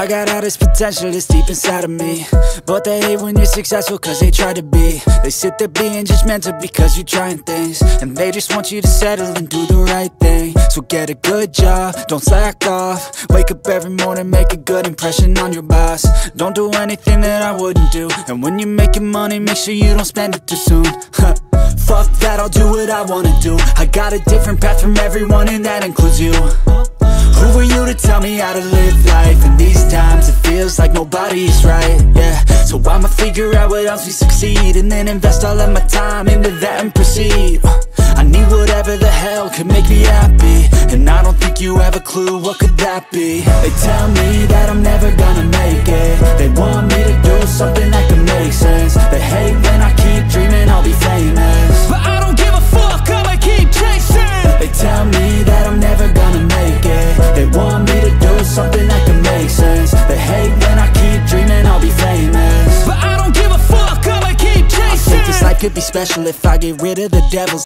I got all this potential that's deep inside of me, but they hate when you're successful cause they try to be. They sit there being judgmental because you're trying things, and they just want you to settle and do the right thing. So get a good job, don't slack off. Wake up every morning, make a good impression on your boss. Don't do anything that I wouldn't do, and when you're making money, make sure you don't spend it too soon. Fuck that, I'll do what I wanna do. I got a different path from everyone, and that includes you. Who are you to tell me how to live life? In these times it feels like nobody's right, yeah. So I'ma figure out what else we succeed, and then invest all of my time into that and proceed. I need whatever the hell could make me happy, and I don't think you have a clue what could that be. They tell me that I'm never gonna make it. They want me to do something that can make sense. They hate when I keep dreaming I'll be famous, but I don't give a fuck, I'ma keep chasing. They tell me that I'm never gonna make it. They want me to do something that can make sense. They hate when I keep dreaming I'll be famous, but I don't give a fuck, I'ma keep chasing. I think this life could be special if I get rid of the devils.